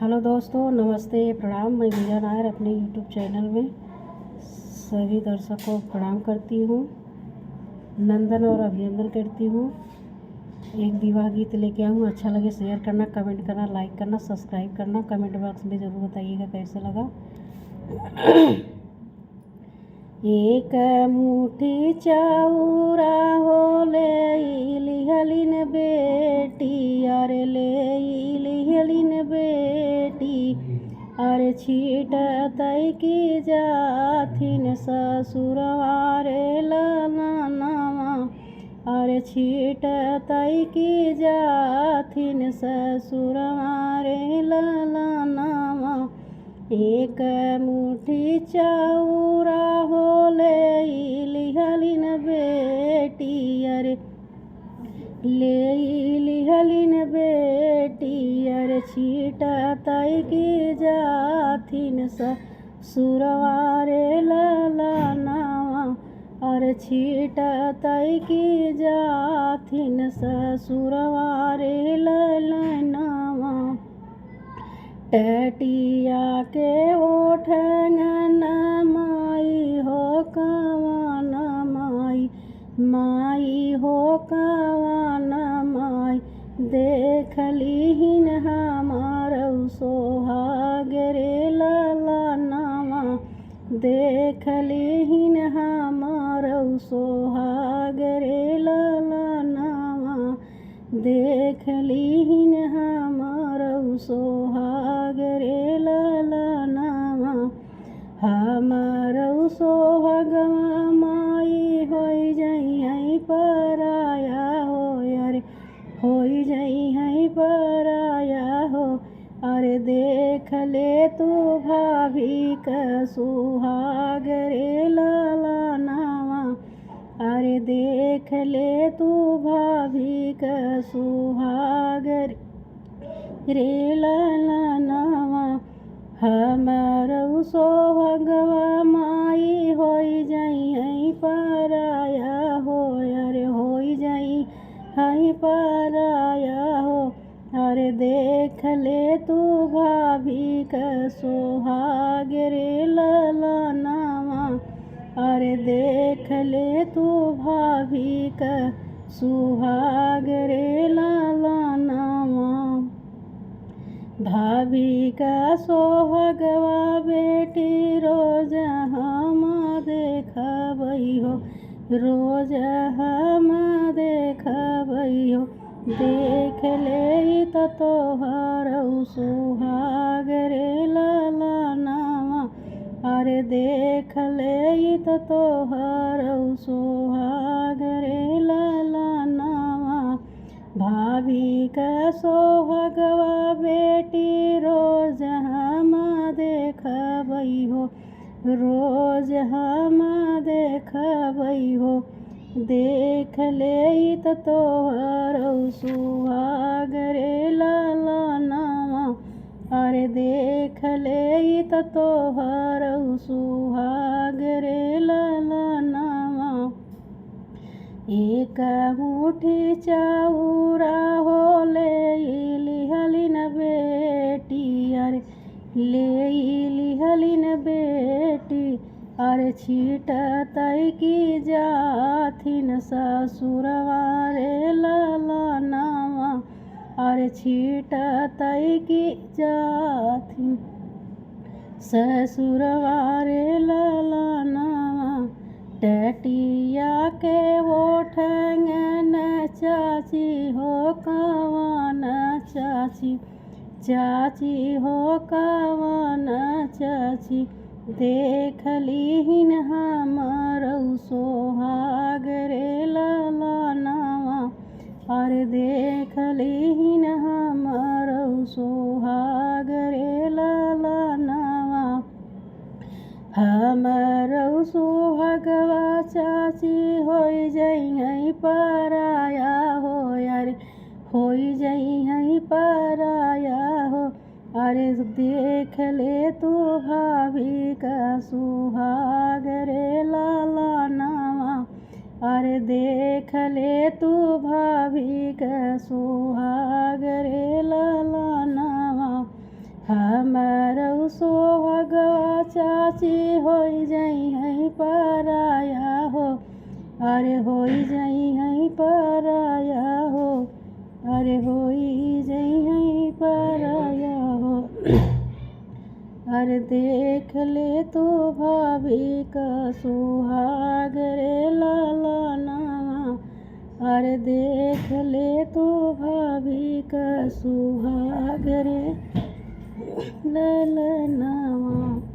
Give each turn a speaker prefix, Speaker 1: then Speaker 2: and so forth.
Speaker 1: Hello दोस्तों, नमस्ते, प्रणाम। मैं मीरा नायर अपने यूट्यूब चैनल में सभी दर्शकों को प्रणाम करती हूँ, नंदन और अभिनंदन करती हूँ। एक विवाह गीत लेके आऊँ। अच्छा लगे शेयर करना, कमेंट करना, लाइक करना, सब्सक्राइब करना। कमेंट बॉक्स में ज़रूर बताइएगा कैसे लगा। एक मुट्ठी चाउरा हो ले लिहलिन बेटी, अरे ले लिहलिन बेटी, अरे छीट तई की जाथिन ससुरवा रे ललनावा, अरे छीट तई की जाथिन ससुरवा रे ललनावा। एक मुट्ठी चाउरा हो ले लिहलिन बेटी, अरे ले लिहलिन बेटी, अरे छीट तई की जाथिन ससुरवा रे ललनावा, अरे छीट तई की जाथिन ससुरवा रे ललनावा। टटिया के ओठंगन माई हो कवन माई, माई हो कवन माई, देख लीहिन हमारौ सोहाग रे ललनावा, देख लीहिन हमारौ सोहाग रे ललनावा, देख लीहिन हमारौ सोहाग रे ललनावा। हमारौ सोहागवा माई होई जइहै पराया हो, अरे होई जइहै पराया हो, अरे देख ले तू भाभी का सुहाग रे ललनावा, अरे देख ले तू भाभी का सुहाग रे ललनावा। हमारौ सोहागवा माई होई जइहै पराया हो, अरे होई जइहै पराया हो, अरे देख ले तू भाभी का सुहाग रे ललनावा, अरे देख ले तू भाभी का सुहाग रे ललनावा। भाभी का सोहागवा बेटी रोज हम देखबै हो, रोज हम देखबै हो, देख ले त तोहरौ सुहाग रे ललनावा, अरे देख ले त तोहरौ सुहाग रे ललनावा। भाभी का सोहागवा बेटी रोज हम देखबै हो, रोज हम देखबै हो, देख ले त तोहरौ सुहाग रे ललनावा, अरे देख ले त तोहरौ सुहाग रे ललनावा। एक मुट्ठी चाउरा हो ले लिहलिन बेटी, अरे ले लिहलिन बेटी, अरे छीट तई की जाथिन ससुरवा रे ललनावा, अरे छीट तई की जाथिन ससुरवा रे ललनावा। टटिया के ओठंगन चाची हो कवन चाची, चाची हो कवन चाची, देख लीहिन हमारौ सोहाग रे ललनावा, अरे देख लीहिन हमारौ सोहाग रे ललनावा। हमारौ सोहागवा चाची होई जइहै पराया हो, अरे होई जइहै पराया हो, अरे देख ले तू भाभी का सुहाग रे ललनावा, अरे देख ले तू भाभी का सुहाग रे ललनावा। हमारो सोहगवा चाची होई जाई है पराया हो, अरे होई जाई है पराया हो, अरे होई जाई है पराया हो। अरे देख ले तो भाभी का सुहाग रे लाला नावा, अरे देख ले तो भाभी का सुहाग रे लाला नावा।